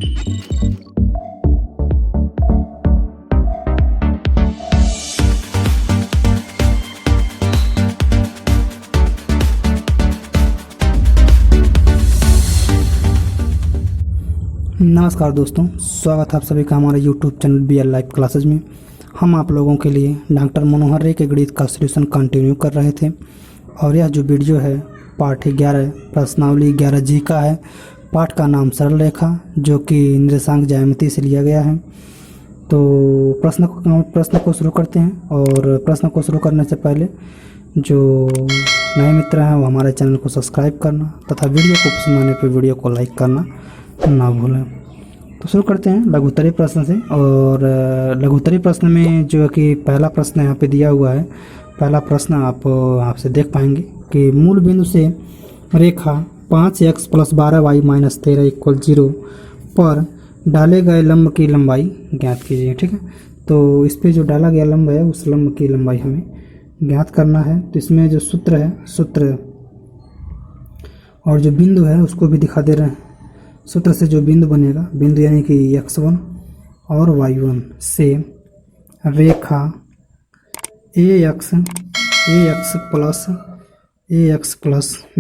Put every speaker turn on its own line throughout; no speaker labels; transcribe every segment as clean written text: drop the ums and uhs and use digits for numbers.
नमस्कार दोस्तों, स्वागत है आप सभी का हमारे YouTube channel BL live classes में। हम आप लोगों के लिए डॉक्टर मनोहर रे के गणित का सॉल्यूशन कंटिन्यू कर रहे थे और यह जो वीडियो है पाठ 11 प्रश्नावली 11G का है। पाठ का नाम सरल रेखा जो कि निर्देशांक ज्यामिति से लिया गया है। तो प्रश्न को शुरू करते हैं। और प्रश्न को शुरू करने से पहले जो नए मित्र हैं वो हमारे चैनल को सब्सक्राइब करना तथा वीडियो को पसंद आने पर वीडियो को लाइक करना ना भूलें। तो शुरू करते हैं लघुत्तरीय प्रश्न से। और लघुत्तरीय प्रश्न में जो है कि पहला प्रश्न यहाँ पे दिया हुआ है। पहला प्रश्न आपसे देख पाएंगे कि मूल बिंदु से रेखा 5x + 12y - 13 = 0 पर डाले गए लंब की लंबाई ज्ञात कीजिए। ठीक है, तो इस पे जो डाला गया लंब है उस लंब की लंबाई हमें ज्ञात करना है। तो इसमें जो सूत्र और जो बिंदु है उसको भी दिखा दे रहे हैं। सूत्र से जो बिंदु बनेगा, बिंदु यानी कि x1 और y1 से रेखा ax plus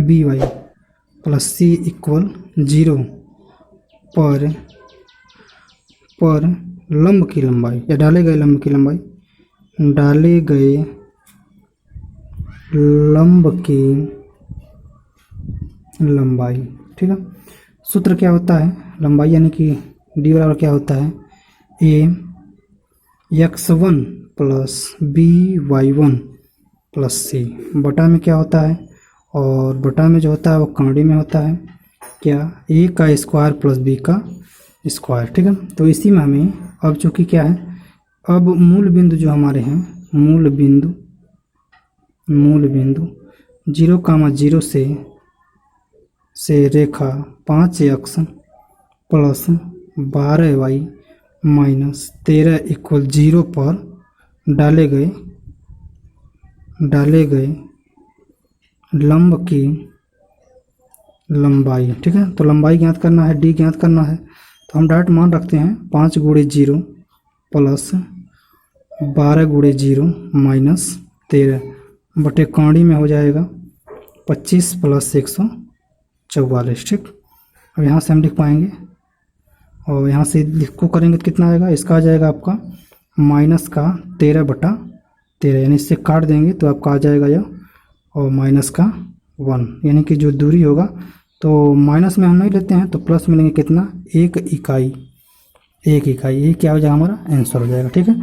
by plus c = 0 पर लंब की लंबाई या डाले गए लंब की लंबाई। ठीक है, सूत्र क्या होता है, लंबाई यानी कि d बराबर क्या होता है, ax1 + by1 + c बटा में क्या होता है, और बटा में जो होता है वो कौड़ी में होता है क्या, a का स्क्वायर प्लस b का स्क्वायर। ठीक है, तो इसी में हमें अब चूँकि क्या है, अब मूल बिंदु जो हमारे हैं, मूल बिंदु 0, 0 से रेखा 5x + 12y - 13 = 0 पर डाले गए लंब की लंबाई। ठीक है, तो लंबाई ज्ञात करना है, d ज्ञात करना है। तो हम डायरेक्ट मान रखते हैं 5 × 0 + 12 × 0 - 13 बटे कौड़ी में हो जाएगा 25 + 144। ठीक, अब यहाँ से हम लिख पाएंगे और यहाँ से इसको करेंगे तो कितना आएगा, इसका आ जाएगा आपका -13/13 यानी इससे काट देंगे तो आपका आ जाएगा यह, और -1 यानी कि जो दूरी होगा, तो माइनस में हम नहीं लेते हैं तो प्लस में लेंगे कितना, 1 इकाई। ये क्या हो जाएगा, हमारा आंसर हो जाएगा। ठीक है,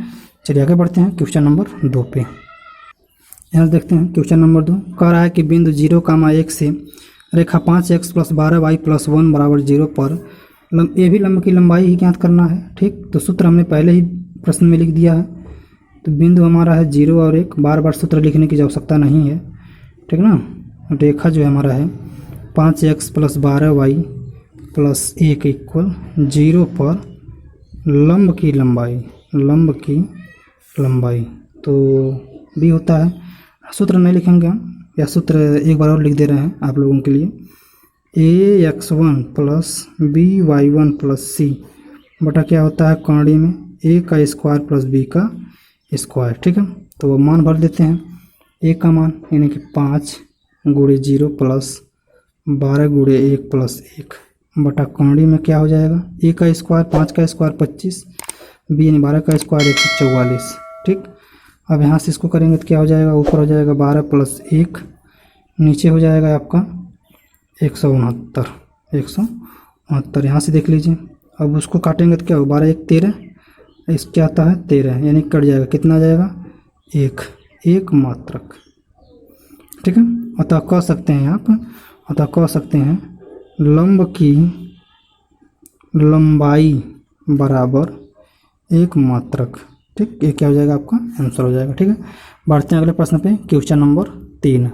चलिए आगे बढ़ते हैं क्वेश्चन नंबर 2 पे। यहाँ देखते हैं क्वेश्चन नंबर 2 कह रहा है कि बिंदु 0,1 से रेखा 5x + 12y + 1 = 0 पर ये भी लंब की लंबाई ही ज्ञात करना है। ठीक, तो सूत्र हमने पहले ही प्रश्न में लिख दिया है। तो बिंदु हमारा है 0 और 1, बार बार सूत्र लिखने की आवश्यकता नहीं है। ठीक ना, रेखा जो है हमारा है 5x + 12y + 1 = 0 पर लंब की लंबाई तो भी होता है। सूत्र नहीं लिखेंगे हम, या सूत्र एक बार और लिख दे रहे हैं आप लोगों के लिए, ax1 + by1 + c बटा क्या होता है कौड़ी में, a का स्क्वायर प्लस b का स्क्वायर। ठीक है, तो वो मान भर देते हैं। a का मान यानी कि 5 × 0 + 12 × 1 + 1 बटा कौड़ी में क्या हो जाएगा, a का स्क्वायर 5 का स्क्वायर 25, b यानी 12 का स्क्वायर 144। ठीक, अब यहाँ से इसको करेंगे तो क्या हो जाएगा, ऊपर हो जाएगा 12 + 1, नीचे हो जाएगा आपका 169। यहाँ से देख लीजिए। अब उसको काटेंगे तो क्या हो, 12 × 1 = 13, इस क्या आता है 13 यानी कट जाएगा, कितना आ जाएगा, 1 मात्रक। ठीक है, अतः कह सकते हैं लंब की लंबाई बराबर 1 मात्रक। ठीक, ये क्या हो जाएगा, आपका आंसर हो जाएगा। ठीक है, बढ़ते हैं अगले प्रश्न पे, क्वेश्चन नंबर 3।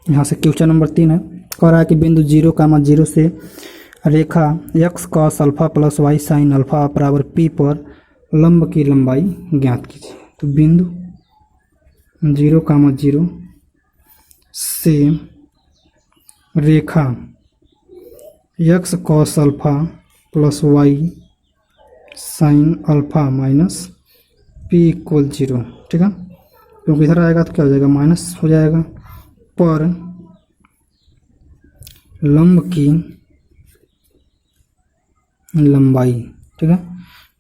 यहाँ से क्वेश्चन नंबर 3 है, कह रहा है कि बिंदु 0, से रेखा x cos α + y sin α = p पर लंब की लंबाई ज्ञात कीजिए। तो बिंदु 0, से रेखा x cos α plus y sine alpha minus p equal 0, ठीक है। क्योंकि इधर आएगा तो क्या हो जाएगा, माइनस हो जाएगा, पर लंब की लंबाई, ठीक है,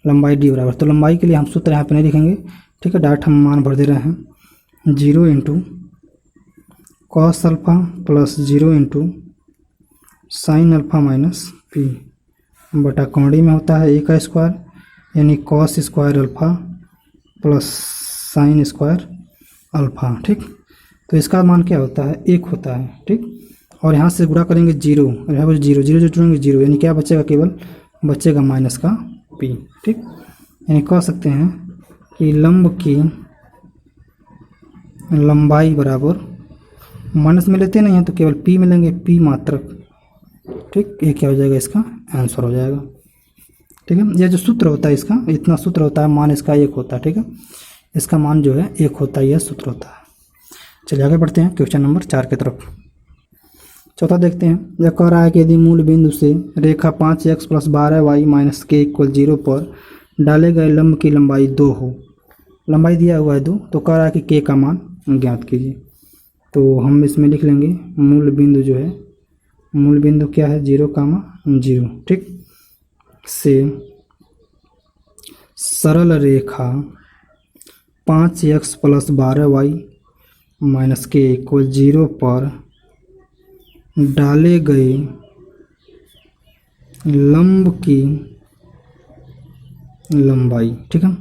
लंबाई डी बराबर, तो लंबाई के लिए हम सूत्र यहाँ पे नहीं लिखेंगे, ठीक है, डायरेक्ट हम मान भर दे रहे हैं 0 into cos alpha plus 0 into sine alpha minus P बटा कौड़ी में होता है ए का स्क्वायर, यानी cos square alpha plus sine square alpha, ठीक। तो इसका मान क्या होता है, 1 होता है, ठीक। और यहाँ से गुणा करेंगे 0, और यहाँ पर 0 0 जो जुड़ेंगे 0, यानी क्या बचेगा, केवल बचेगा माइनस का p, ठीक। यानी कह सकते हैं कि लंब की लंबाई बराबर, माइनस में लेते नहीं हैं तो केवल p मिलेंगे, p मात्रक, ठीक। ये क्या हो जाएगा, इसका आंसर हो जाएगा, ठीक है। यह जो सूत्र होता है इसका, इतना सूत्र होता है, मान इसका 1 होता है, ठीक है। इसका मान जो है 1 होता है, यह सूत्र होता है। चलिए आगे बढ़ते हैं क्वेश्चन नंबर 4 की तरफ। चौथा देखते हैं। यह कह रहा है कि यदि मूल बिंदु से रेखा 5x प्लस 12y माइनस के इक्वल 0 पर डाले गए लंब की लंबाई 2 हो, लंबाई दिया हुआ है 2, तो कह रहा है कि के का मान ज्ञात कीजिए। तो हम इसमें लिख लेंगे मूल बिंदु जो है, मूल बिंदु क्या है, 0, ठीक, से सरल रेखा 5x प्लस 12y माइनस के इक्वल 0 पर डाले गए लंब की लंबाई, ठीक है।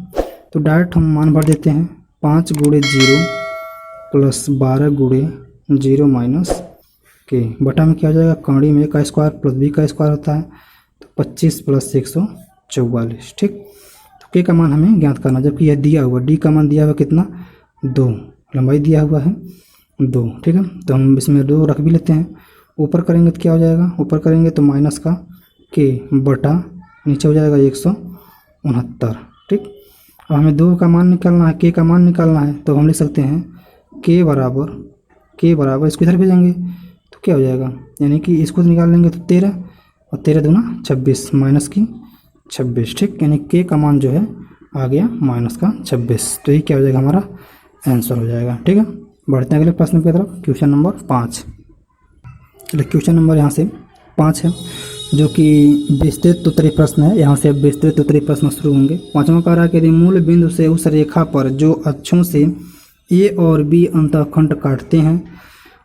तो डायरेक्ट हम मान भर देते हैं, 5 गुणे 0 प्लस 12 गुणे 0 माइनस के बटा में क्या हो जाएगा, कौड़ी में a का स्क्वायर प्लस b का स्क्वायर होता है, तो 25 प्लस 144, ठीक। तो k का मान हमें ज्ञात करना, जबकि यह दिया हुआ d का मान दिया हुआ कितना, 2, लंबाई दिया हुआ है 2, ठीक है। तो हम इसमें 2 रख भी लेते हैं, ऊपर करेंगे तो क्या हो जाएगा, ऊपर करेंगे तो माइनस का k बटा नीचे हो जाएगा 169, ठीक। अब हमें 2 का मान निकालना है, k का मान निकालना है, तो हम लिख सकते हैं k बराबर इसको इधर भेजेंगे तो क्या हो जाएगा, यानी कि इसको निकाल लेंगे तो 13 और 13 दूना 26 माइनस की 26, ठीक। यानी k का मान जो है आ गया माइनस का 26, तो ये क्या हो जाएगा, हमारा आंसर हो जाएगा, ठीक है। बढ़ते हैं अगले प्रश्न की तरफ, क्वेश्चन नंबर 5। चलिए क्वेश्चन नंबर यहाँ से 5 है, जो कि विस्तृत उत्तरीय प्रश्न है। यहाँ से अब विस्तृत उत्तरीय प्रश्न शुरू होंगे। 5वां कह रहा है कि यदि मूल बिंदु से उस रेखा पर जो अक्षों से ए और बी अंतःखंड काटते हैं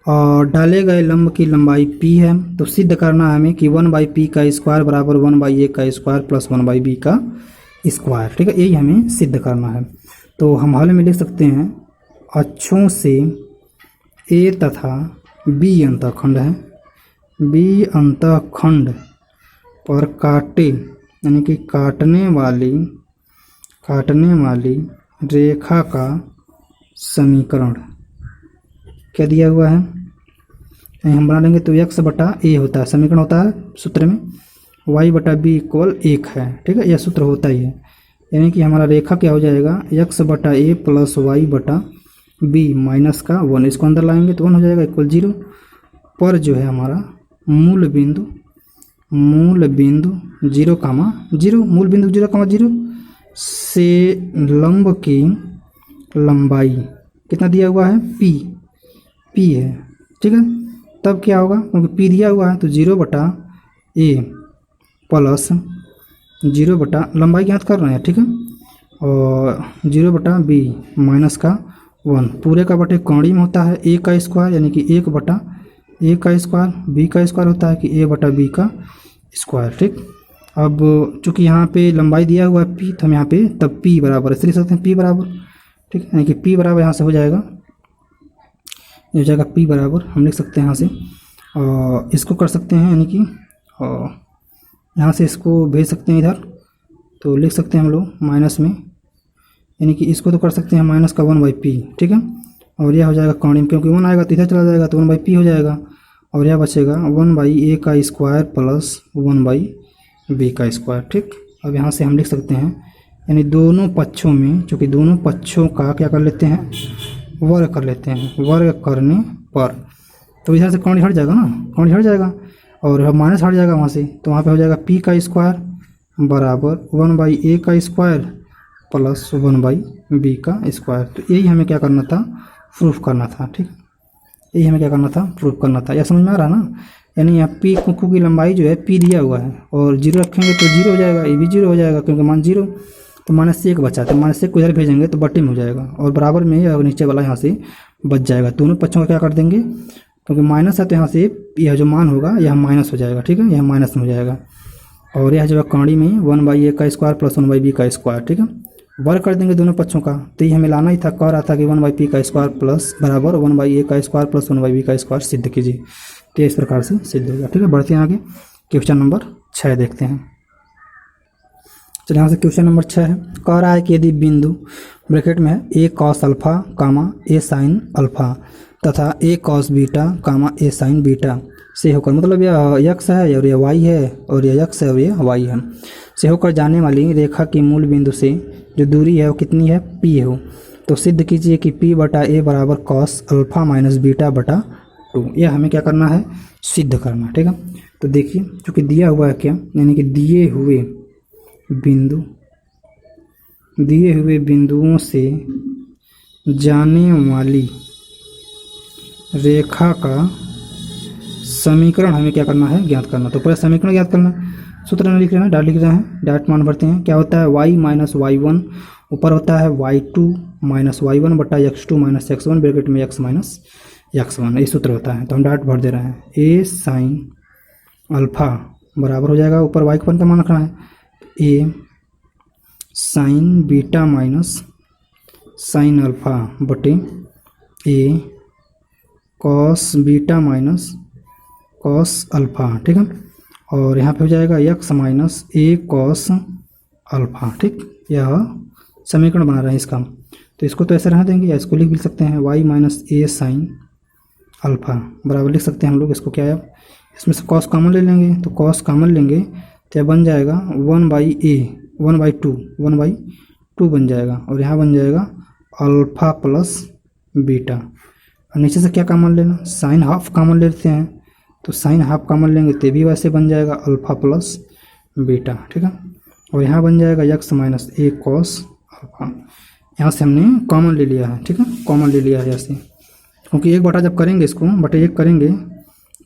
और डाले गए लंब की लंबाई p है, तो सिद्ध करना है हमें कि 1/p का स्क्वायर बराबर 1/a का स्क्वायर प्लस 1/b का स्क्वायर, ठीक है। यही हमें सिद्ध करना है। तो हम हल में लिख सकते हैं, अक्षों से a तथा b अंतःखंड है, b अंतःखंड पर काटे, यानी कि काटने वाली रेखा का समीकरण क्या दिया हुआ है, हम बना लेंगे तो x बटा a होता है, समीकरण होता है सूत्र में y बटा b इक्वल 1 है, ठीक है। यह सूत्र होता ही है, यानी कि हमारा रेखा क्या हो जाएगा, x बटा a प्लस y बटा b माइनस का 1, इसको अंदर लाएंगे तो 1 हो जाएगा इक्वल 0, पर जो है हमारा मूल बिंदु 0, मूल बिंदु 0, से लंब की लंबाई कितना दिया हुआ है, p है, ठीक है। तब क्या होगा, क्योंकि p दिया हुआ है तो 0 बटा a प्लस 0 बटा लंबाई ज्ञात कर रहे हैं, ठीक है, और 0 बटा b माइनस का 1, पूरे का बटे कौड़ी में होता है a का स्क्वायर, यानी कि 1 बटा a का स्क्वायर, b का स्क्वायर होता है कि a बटा b का स्क्वायर, ठीक। अब चूंकि यहाँ पे लंबाई दिया हुआ है p, तो हम यहाँ पे तब p बराबर इसलिए लिख सकते हैं, p बराबर, ठीक है, यानी कि p बराबर यहाँ से हो जाएगा, ये हो जाएगा p बराबर, हम लिख सकते हैं यहाँ से, इसको कर सकते हैं, यानी कि यहाँ से इसको भेज सकते हैं इधर, तो लिख सकते हैं हम लोग माइनस में, यानी कि इसको तो कर सकते हैं माइनस का 1/p, ठीक है। और यह हो जाएगा कौड़ी में, क्योंकि 1 आएगा तो इधर चला जाएगा तो 1/p हो जाएगा, और यह बचेगा 1/a का स्क्वायर प्लस 1/b का स्क्वायर, ठीक। अब यहाँ से हम लिख सकते हैं, यानी दोनों पक्षों में, चूँकि दोनों पक्षों का क्या कर लेते हैं, वर्ग कर लेते हैं, वर्ग करने पर तो इधर से कौड़ी हट जाएगा ना, कौड़ी हट जाएगा और माइनस हट जाएगा वहाँ से, तो वहाँ पे हो जाएगा p का स्क्वायर बराबर 1/a का स्क्वायर प्लस 1/b का स्क्वायर। तो यही हमें क्या करना था, प्रूफ करना था। ठीक, यही हमें क्या करना था, प्रूफ करना था। यह समझ में आ रहा ना। यानी यहाँ पी कुकू की लंबाई जो है पी दिया हुआ है और जीरो रखेंगे तो जीरो हो जाएगा, ये भी जीरो हो जाएगा क्योंकि मान जीरो। तो -1 बचा, तो -1 को इधर भेजेंगे तो बटे में हो जाएगा और बराबर में ही नीचे वाला यहाँ से बच जाएगा। दोनों पक्षों का क्या कर देंगे, क्योंकि माइनस है तो यहाँ से यह जो मान होगा यह माइनस हो जाएगा। ठीक है, यह माइनस में हो जाएगा और यह जो है कौड़ी में 1/a का स्क्वायर प्लस 1/b का स्क्वायर। ठीक है, वर्ग कर देंगे दोनों पक्षों का। तो ये हमें लाना ही था, कह रहा था कि 1/p का स्क्वायर प्लस बराबर 1/a का स्क्वायर प्लस 1/b का स्क्वायर सिद्ध कीजिए। तो इस प्रकार से सिद्ध हो गया। ठीक है, बढ़ते हैं आगे। क्वेश्चन नंबर 6 देखते हैं। चलिए यहाँ से क्वेश्चन नंबर 6 है, कह रहा है कि यदि बिंदु ब्रैकेट में है a cos alpha comma a sin alpha तथा a cos beta comma a sin beta से होकर, मतलब यह x है और यह y है और यह x है और यह y है, से होकर जाने वाली रेखा की मूल बिंदु से जो दूरी है वो कितनी है, p हो। तो सिद्ध कीजिए कि p बटा a बराबर cos अल्फा माइनस बीटा बटा 2। यह हमें क्या करना है, सिद्ध करना। ठीक है, तो देखिए चूँकि दिया हुआ है क्या, यानी कि दिए हुए बिंदुओं से जाने वाली रेखा का समीकरण हमें क्या करना है, ज्ञात करना। तो पहले समीकरण ज्ञात करना, सूत्र में लिख रहे हैं, डायरेक्ट लिख रहे हैं, डायरेक्ट मान भरते हैं। क्या होता है, y माइनस y1 ऊपर होता है y2 माइनस y1 बटा x2 माइनस x1 ब्रैकेट में x माइनस x1, ये सूत्र होता है। तो हम डायरेक्ट भर दे रहे हैं, a साइन अल्फा बराबर हो जाएगा, ऊपर y का मान रखना है, a sign beta minus sine alpha बटे a cos beta minus cos alpha. ठीक है, और यहाँ पे हो जाएगा x minus a cos alpha. ठीक, यह समीकरण बना रहे हैं इसका। तो इसको तो ऐसे रहने देंगे या इसको लिख भी सकते हैं, y minus a sine alpha बराबर लिख सकते हैं हम लोग इसको। क्या है, इसमें से कॉस कॉमन ले लेंगे, तो कॉस कॉमन लेंगे तो बन जाएगा 1/2 बन जाएगा और यहाँ बन जाएगा अल्फा प्लस बीटा। और नीचे से क्या कॉमन लेना, साइन हाफ कॉमन लेते हैं, तो साइन हाफ कॉमन लेंगे तो भी वैसे बन जाएगा अल्फा प्लस बीटा। ठीक है, और यहाँ बन जाएगा x minus a cos alpha. यहाँ से हमने कॉमन ले लिया है। ठीक है, कॉमन ले लिया है ऐसे, क्योंकि एक बटा जब करेंगे इसको बटे एक करेंगे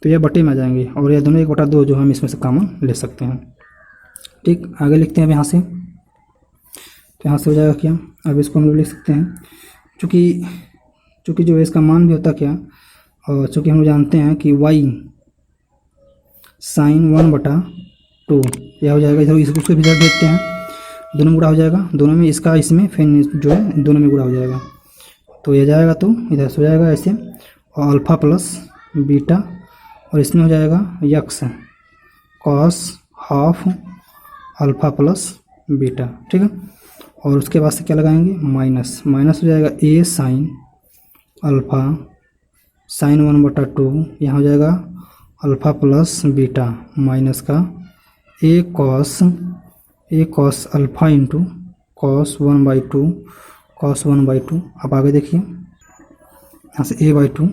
तो यह बटे में आ जाएंगे और यह दोनों 1/2 जो हम इसमें से कॉमन ले सकते हैं। ठीक, आगे लिखते हैं अब यहाँ से। तो यहाँ से हो जाएगा क्या, अब इसको हम लोग लिख सकते हैं, चूँकि जो है इसका मान भी होता क्या, और चूँकि हम लोग जानते हैं कि y साइन 1/2 यह हो जाएगा, इधर इसको भी देखते हैं, दोनों गुणा हो जाएगा, दोनों में इसका इसमें फिर जो है दोनों में गुणा हो जाएगा, तो यह जाएगा तो इधर से हो जाएगा ऐसे, और अल्फा प्लस बीटा और इसमें हो जाएगा x cos half alpha plus beta. ठीक है, और उसके बाद से क्या लगाएंगे, माइनस हो जाएगा a साइन अल्फा साइन 1/2, यहाँ हो जाएगा अल्फा प्लस बीटा माइनस का a cos alpha into cos 1/2। अब आगे देखिए, यहाँ से a/2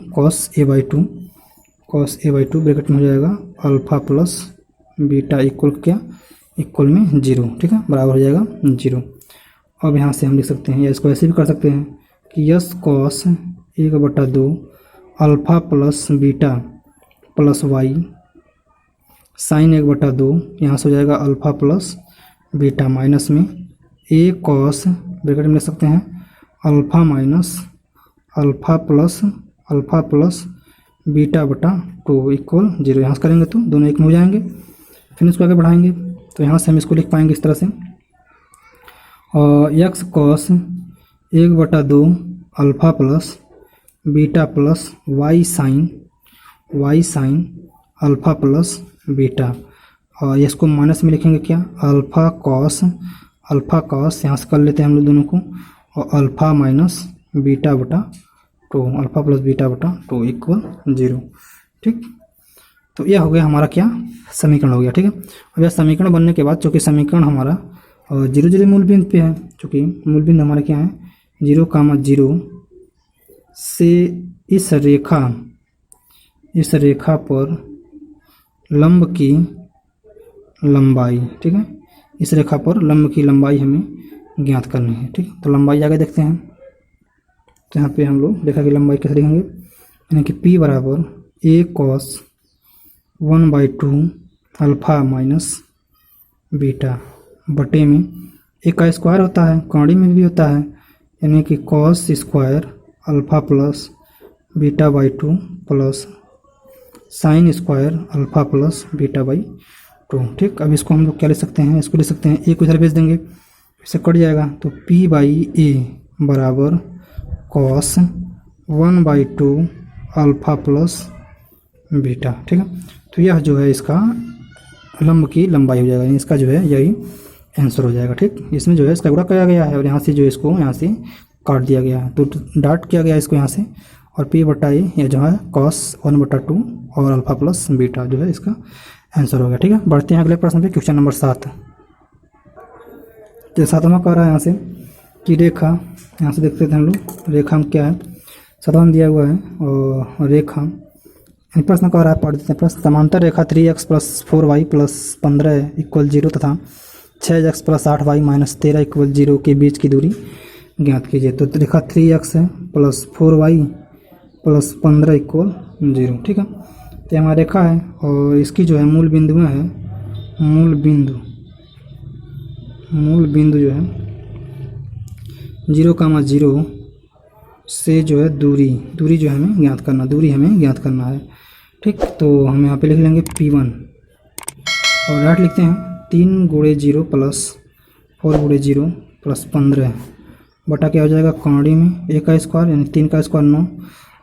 कॉस a/2 ब्रैकेट में हो जाएगा अल्फा प्लस बीटा इक्वल क्या, इक्वल में 0। ठीक है, बराबर हो जाएगा 0। अब यहाँ से हम लिख सकते हैं, या इसको ऐसे भी कर सकते हैं कि यस cos 1/2 alpha plus beta plus y sine 1/2, यहाँ से हो जाएगा अल्फा प्लस बीटा माइनस में a कॉस ब्रैकेट में लिख सकते हैं alpha minus alpha plus beta बटा 2 इक्वल 0। यहाँ से करेंगे तो दोनों एक में हो जाएंगे, फिर इसको आगे बढ़ाएंगे तो यहाँ से हम इसको लिख पाएंगे इस तरह से, और x cos 1/2 alpha plus beta plus y sine alpha plus beta, और इसको माइनस में लिखेंगे क्या, अल्फा कॉस यहाँ से कर लेते हैं हम लोग दोनों को, और अल्फा माइनस बीटा बटा 2 अल्फा प्लस बीटा बटा 2 इक्वल 0। ठीक, तो यह हो गया हमारा क्या, समीकरण हो गया। ठीक है, अब यह समीकरण बनने के बाद चूँकि समीकरण हमारा 0 मूल बिंदु पे है, चूँकि मूल बिंदु हमारा क्या है 0,0 से इस रेखा पर लंब की लंबाई। ठीक है, इस रेखा पर लंब की लंबाई हमें ज्ञात करनी है। ठीक, तो लंबाई आगे देखते हैं। तो यहाँ पे हम लोग रेखा की लंबाई कैसे लिखेंगे, यानी कि P बराबर a cos 1/2 alpha minus beta बटे में a का स्क्वायर होता है, कौड़ी में भी होता है, यानी कि cos square alpha plus beta by 2 plus sine square alpha plus beta by 2। ठीक, अब इसको हम लोग क्या ले सकते हैं, इसको ले सकते हैं, a को इधर भेज देंगे, इससे कट जाएगा, तो P बाई a बराबर cos 1/2 अल्फ़ा प्लस बीटा। ठीक है, तो यह जो है इसका लंब की लंबाई हो जाएगा, यानी इसका जो है यही आंसर हो जाएगा। ठीक, इसमें जो है इसका गुणा किया गया है और यहाँ से जो इसको यहाँ से काट दिया गया है, तो डॉट किया गया है इसको यहाँ से, और P बटा ए ये जो है cos 1/2 और अल्फ़ा प्लस बीटा जो है इसका आंसर हो गया। ठीक है, बढ़ते हैं अगले प्रश्न पे, क्वेश्चन नंबर 7। तो 7वां कह रहा है यहाँ से कि रेखा, यहाँ से देखते थे हम लोग रेखा में क्या है, 7वां दिया हुआ है, और रेखा प्रश्न कह रहा है, पढ़ देते हैं प्रश्न। समांतर रेखा 3x + 4y + 15 = 0 तथा 6x + 8y - 13 = 0 के बीच की दूरी ज्ञात कीजिए। तो रेखा 3x है प्लस 4y + 15 = 0। ठीक है, तो हमारा रेखा है और इसकी जो है मूल बिंदुएं है, मूल बिंदु जो है 0,0 से जो है दूरी जो हमें ज्ञात करना है। ठीक, तो हम यहाँ पे लिख लेंगे P1 और डाट लिखते हैं 3 × 0 + 4 × 0 + 15 बटा क्या हो जाएगा, कौड़ी में a का स्क्वायर यानी 3 का स्क्वायर 9,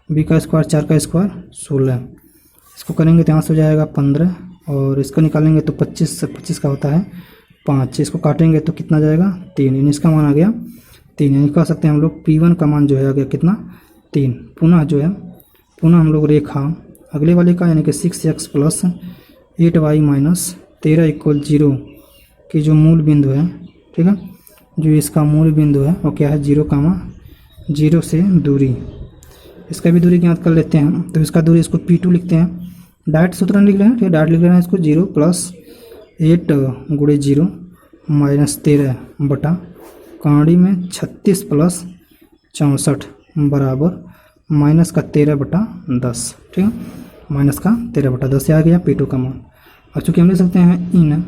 b का स्क्वायर 4 का स्क्वायर 16। इसको करेंगे तो यहाँ से हो जाएगा 15 और इसको निकालेंगे तो 25 का होता है 5। इसको काटेंगे तो कितना जाएगा 3, यानी इसका मान आ गया 3। यानी कह सकते हैं हम लोग P1 का मान जो है आ गया कितना 3। पुनः हम लोग रेखा अगले वाले का यानी कि 6x + 8y - 13 = 0 की जो मूल बिंदु है, ठीक है, जो इसका मूल बिंदु है वो क्या है 0,0 से दूरी, इसका भी दूरी ज्ञात कर लेते हैं। तो इसका दूरी इसको P2 लिखते हैं, डायरेक्ट सूत्र लिख रहे हैं, ठीक, डायरेक्ट लिख रहे हैं इसको 0 + 8 × 0 - 13 बटा कौड़ी में 36 + 64 बराबर -13/10। ठीक है, -13/10 आ गया P2 का मान। और चूँकि हम लिख सकते हैं इन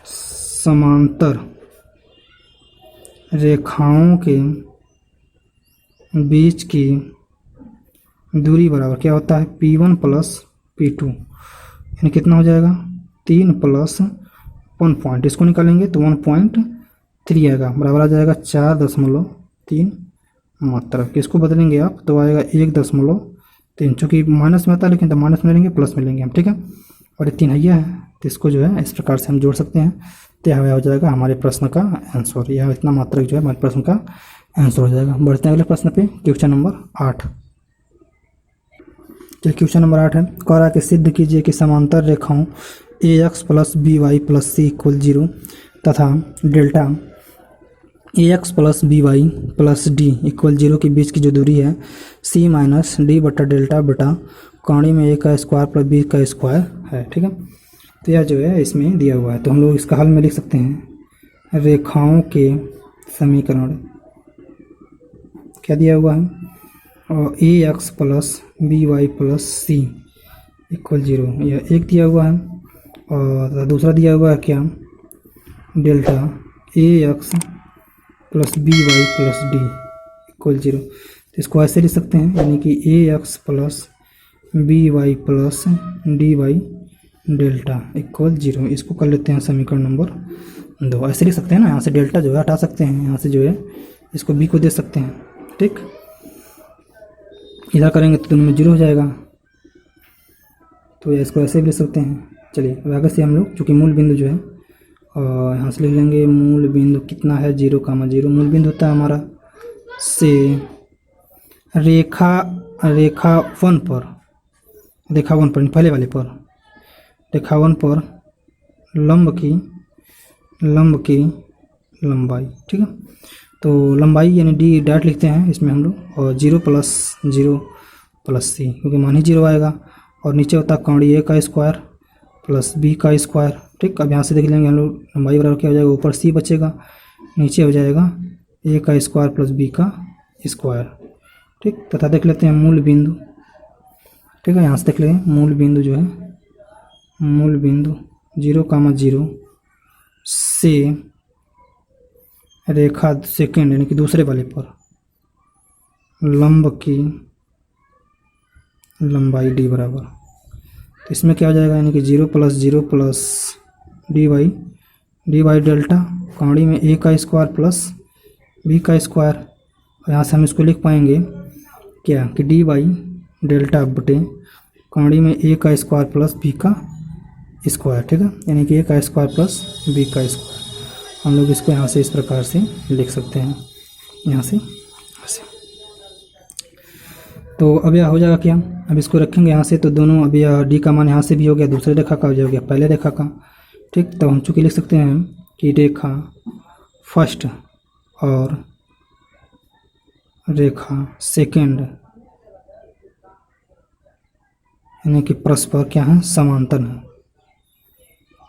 समांतर रेखाओं के बीच की दूरी बराबर क्या होता है P1 + P2, यानी कितना हो जाएगा 3 + 1 पॉइंट, इसको निकालेंगे तो 1.3 आएगा, बराबर आ जाएगा 4.3 मात्रा। इसको बदलेंगे आप तो आएगा 1.3, चूँकि माइनस में आता है लेकिन तो माइनस में लेंगे प्लस में लेंगे हम। ठीक है, और ये 3 हैया है तो इसको जो है इस प्रकार से हम जोड़ सकते हैं, तो यह हो जाएगा हमारे प्रश्न का आंसर। यह इतना मात्रक जो है हमारे प्रश्न का आंसर हो जाएगा। बढ़ते हैं अगले प्रश्न पे, क्वेश्चन नंबर 8। तो क्वेश्चन नंबर 8 है, कह रहा है कि सिद्ध कीजिए कि समांतर रेखाओं ax + by + c = 0 तथा डेल्टा ax + by + d = 0 के बीच की जो दूरी है c - d बटा डेल्टा बटा कौड़ी में a का स्क्वायर + b का स्क्वायर है। ठीक है, तो यह जो है इसमें दिया हुआ है, तो हम लोग इसका हल में लिख सकते हैं रेखाओं के समीकरण क्या दिया हुआ है, और ax + by + c = 0 यह एक दिया हुआ है, और दूसरा दिया हुआ है क्या डेल्टा ax + by + d = 0। तो इसको ऐसे लिख सकते हैं, यानी कि ax + by + dy डेल्टा = 0। इसको कर लेते हैं समीकरण नंबर 2। ऐसे लिख सकते हैं ना, यहाँ से डेल्टा जो है हटा सकते हैं, यहाँ से जो है इसको b को दे सकते हैं। ठीक, इधर करेंगे तो दोनों में 0 हो जाएगा, तो इसको ऐसे भी लिख सकते हैं। चलिए अब आगे से हम लोग चूँकि मूल बिंदु जो है और यहाँ से लिख लेंगे मूल बिंदु कितना है 0,0। मूल बिंदु होता है हमारा से रेखा 1 पर पहले वाले पर रेखा 1 पर लंब की लंबाई। ठीक है, तो लंबाई यानी d डैट लिखते हैं इसमें हम लोग, और 0 + 0 + c क्योंकि मान ही 0 आएगा, और नीचे होता है कौड़ी a का स्क्वायर + b का स्क्वायर ठीक, अब यहाँ से देख लेंगे हम लोग लंबाई बराबर क्या हो जाएगा, ऊपर सी बचेगा, नीचे हो जाएगा ए का स्क्वायर प्लस बी का स्क्वायर। ठीक, तथा देख लेते हैं मूल बिंदु। ठीक है, यहाँ से देख लेंगे मूल बिंदु जो है, मूल बिंदु 0,0 से रेखा सेकेंड यानी कि दूसरे वाले पर लंब की लंबाई डी बराबर, तो इसमें क्या हो जाएगा यानी कि 0 प्लस डी बाई डेल्टा कौड़ी में ए का स्क्वायर प्लस बी का स्क्वायर। और यहाँ से हम इसको लिख पाएंगे क्या कि डी बाई डेल्टा बटे कौड़ी में ए का स्क्वायर प्लस बी का स्क्वायर। ठीक है, यानी कि ए का स्क्वायर प्लस बी का स्क्वायर। हम लोग इसको यहाँ से इस प्रकार से लिख सकते हैं, यहाँ से ऐसे। तो अब यह हो जाएगा क्या, अब इसको रखेंगे यहाँ से, तो दोनों अब यह डी का मान यहाँ से भी हो गया, दूसरे रेखा का हो गया पहले रेखा का। ठीक, तो हम चूँकि लिख सकते हैं कि रेखा फर्स्ट और रेखा सेकेंड यानी कि परस्पर क्या है, समांतर है,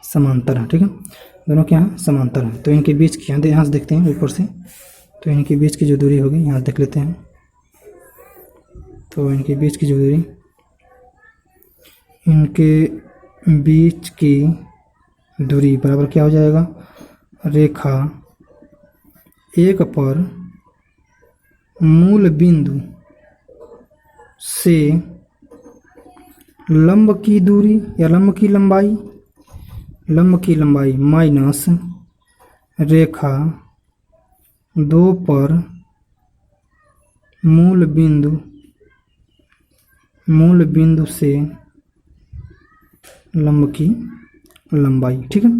समांतर है। ठीक है, दोनों क्या है, समांतर है। तो इनके बीच की यहाँ से देखते हैं ऊपर से, तो इनके बीच की जो दूरी होगी यहाँ देख लेते हैं, तो इनके बीच की जो दूरी, इनके बीच की दूरी बराबर क्या हो जाएगा, रेखा एक पर मूल बिंदु से लंब की दूरी या लंब की लंबाई माइनस रेखा दो पर मूल बिंदु से लंब की लंबाई। ठीक है,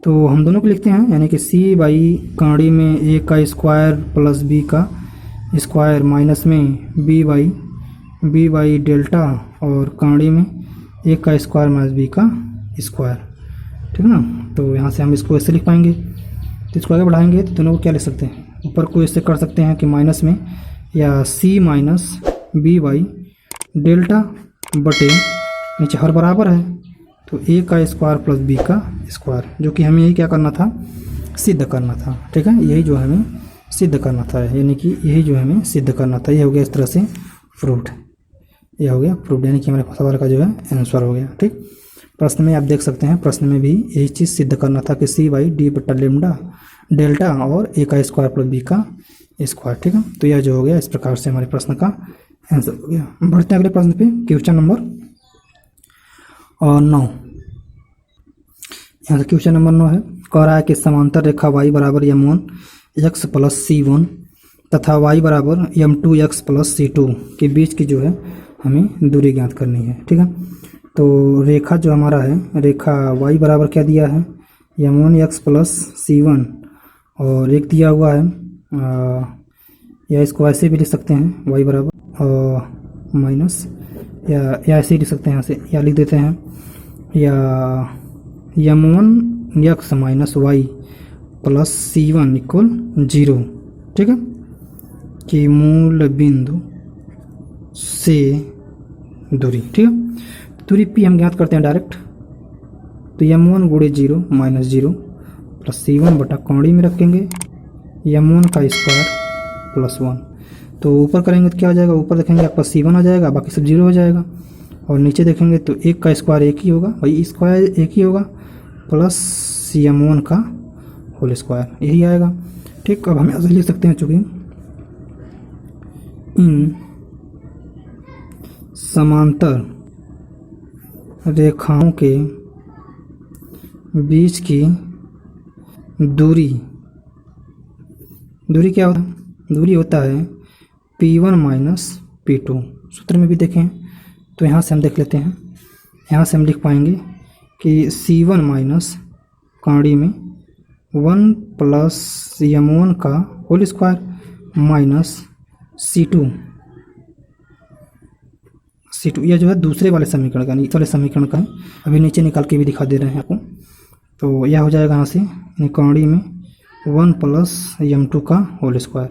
तो हम दोनों को लिखते हैं यानी कि सी बाई कौड़ी में ए का स्क्वायर प्लस बी का स्क्वायर माइनस में बी बाई डेल्टा और कौड़ी में ए का स्क्वायर माइनस बी का स्क्वायर। ठीक है ना, तो यहाँ से हम इसको ऐसे लिख पाएंगे। तो इसको आगे बढ़ाएंगे तो दोनों को क्या लिख सकते हैं, ऊपर को इससे कर सकते हैं कि माइनस में या सी माइनस बी बाई डेल्टा बटे नीचे हर बराबर है तो ए का स्क्वायर प्लस बी का स्क्वायर, जो कि हमें यही क्या करना था, सिद्ध करना था। ठीक है, यही जो हमें सिद्ध करना था, यानी कि यही जो हमें सिद्ध करना था, ये हो गया इस तरह से प्रूव्ड, ये हो गया प्रूव्ड, यानी कि हमारे सवाल का जो है आंसर हो गया। ठीक, प्रश्न में आप देख सकते हैं, प्रश्न में भी यही चीज़ सिद्ध करना था कि सी बाई डी बटा लेमडा डेल्टा और ए का स्क्वायर प्लस बी का स्क्वायर। ठीक है, तो यह जो हो गया इस प्रकार से हमारे प्रश्न का आंसर हो गया। बढ़ते हैं अगले प्रश्न पे, क्वेश्चन नंबर 9। यहाँ से क्वेश्चन नंबर 9 है, कह रहा है कि समांतर रेखा y बराबर m1 x प्लस c1 तथा y बराबर m2 x प्लस c2 के बीच की जो है हमें दूरी ज्ञात करनी है। ठीक है, तो रेखा जो हमारा है, रेखा y बराबर क्या दिया है, m1 x प्लस c1 और एक दिया हुआ है या इसको ऐसे भी लिख सकते हैं y बराबर माइनस या ऐसे ही लिख सकते हैं, यहाँ से या लिख देते हैं या m1 x minus Y plus c1 equal 0। ठीक है, कि मूल बिंदु से दूरी। ठीक है, दूरी p हम ज्ञात करते हैं डायरेक्ट, तो m1 गुणे 0 माइनस 0 प्लस c1 बटा कौड़ी में रखेंगे m1 का स्क्वायर प्लस 1। तो ऊपर करेंगे तो क्या हो जाएगा, ऊपर देखेंगे आपका c1 आ जाएगा, बाकी सब 0 हो जाएगा, और नीचे देखेंगे तो एक का स्क्वायर एक ही होगा, भाई स्क्वायर एक ही होगा, प्लस m1 का होल स्क्वायर यही आएगा। ठीक, अब हम ऐसे लिख सकते हैं, चूँकि इन समांतर रेखाओं के बीच की दूरी क्या होता है, दूरी होता है P1 माइनस P2। सूत्र में भी देखें तो यहाँ से हम देख लेते हैं, यहाँ से हम लिख पाएंगे कि C1 माइनस कौड़ी में 1 प्लस m1 का होल स्क्वायर माइनस C2 यह जो है दूसरे वाले समीकरण का, इस वाले समीकरण का है, अभी नीचे निकाल के भी दिखा दे रहे हैं आपको। तो यह हो जाएगा यहाँ से कौड़ी में 1 प्लस m2 का होल स्क्वायर।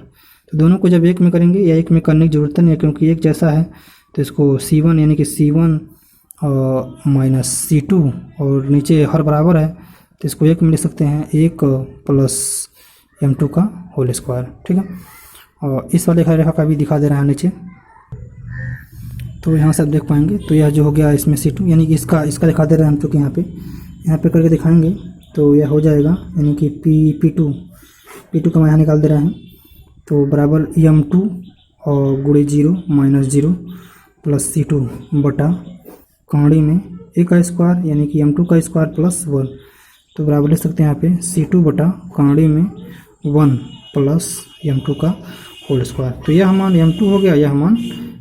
तो दोनों को जब एक में करेंगे या एक में करने की ज़रूरत नहीं है, क्योंकि एक जैसा है, तो इसको C1 यानी कि C1 माइनस C2 और नीचे हर बराबर है तो इसको 1 में लिख सकते हैं, 1 प्लस M2 का होल स्क्वायर। ठीक है, और इस वाले रेखा का भी दिखा दे रहा है नीचे, तो यहाँ से आप देख पाएंगे। तो यह जो हो गया इसमें C2, यानी कि इसका दिखा दे रहे हैं हम, चूँकि यहाँ पे करके दिखाएंगे तो यह हो जाएगा, यानी कि P2 का मैं यहाँ निकाल दे रहे हैं, तो बराबर M2 और गुणे 0 माइनस 0 प्लस C2 बटा कौड़ी में A का स्क्वायर, यानी कि M2 का स्क्वायर प्लस 1, तो बराबर लिख सकते हैं यहाँ पे C2 बटा कौड़ी में 1 प्लस M2 का होल स्क्वायर। तो यह मान M2 हो गया, यह मान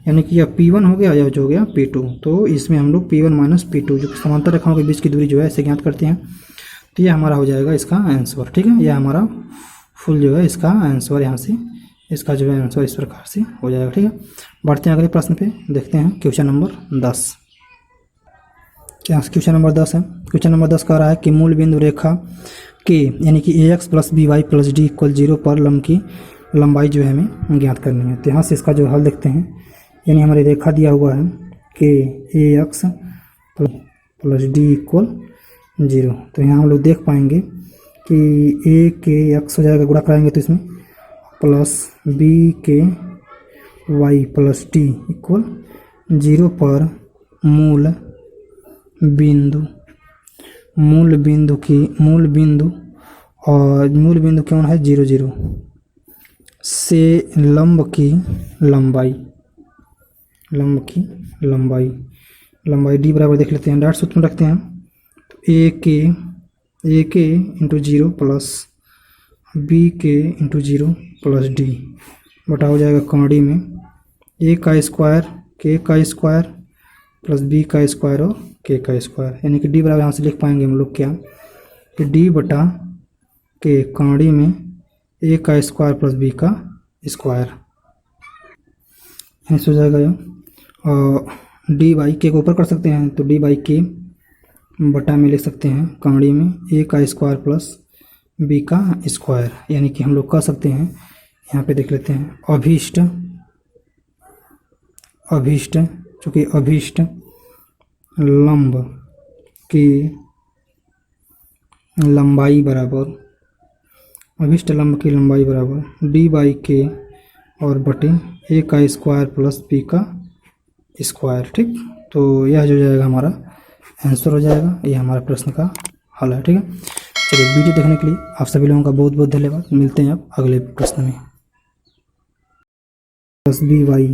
यानी कि यह P1 हो गया, यह जो हो गया P2। तो इसमें हम लोग P1 माइनस P2 जो समांतर रेखाओं के बीच की दूरी जो है इसे ज्ञात करते हैं, तो यह हमारा हो जाएगा इसका आंसर। ठीक है, यह हमारा फुल जो है इसका आंसर, यहाँ से इसका जो है आंसर इस प्रकार से हो जाएगा। ठीक है, बढ़ते हैं अगले प्रश्न पे, देखते हैं क्वेश्चन नंबर 10। क्या क्वेश्चन नंबर 10 है? क्वेश्चन नंबर 10 कह रहा है कि मूल बिंदु रेखा के यानी कि AX plus BY plus D equal 0 पर लंब की लंबाई जो है हमें ज्ञात करनी है। तो यहाँ से इसका जो हल देखते हैं, यानी हमारी रेखा दिया हुआ है कि AX प्लस D इक्वल 0, तो यहाँ हम लोग देख पाएंगे कि A के X हो जाएगा, गुणा कराएंगे तो इसमें प्लस B के Y प्लस D इक्वल 0 पर मूल बिंदु कौन है 0 0 से लंब की लंबाई D बराबर देख लेते हैं, डॉट सूत्र में रखते हैं, तो A के इंटू 0 प्लस B के इंटू 0 प्लस D बटा हो जाएगा कौड़ी में A का स्क्वायर K का स्क्वायर प्लस B का स्क्वायर और K का स्क्वायर, यानी कि D बराबर यहाँ से लिख पाएंगे हम लोग क्या कि D बटा K कौड़ी में A का स्क्वायर प्लस B का स्क्वायर, ऐसे हो जाएगा यह। और D बाई K को ऊपर कर सकते हैं, तो D बाई K बटा में लिख सकते हैं कौड़ी में A का स्क्वायर प्लस B का स्क्वायर, यानी कि हम लोग कह सकते हैं, यहाँ पे देख लेते हैं, चूँकि अभीष्ट लंब की लंबाई बराबर D बाई K और बटे A का स्क्वायर प्लस B का स्क्वायर। ठीक, तो यह जो जाएगा हमारा आंसर हो जाएगा, यह हमारा प्रश्न का हल है। ठीक है, चलिए वीडियो देखने के लिए आप सभी लोगों का बहुत बहुत धन्यवाद। मिलते हैं अब अगले प्रश्न में। Plus BY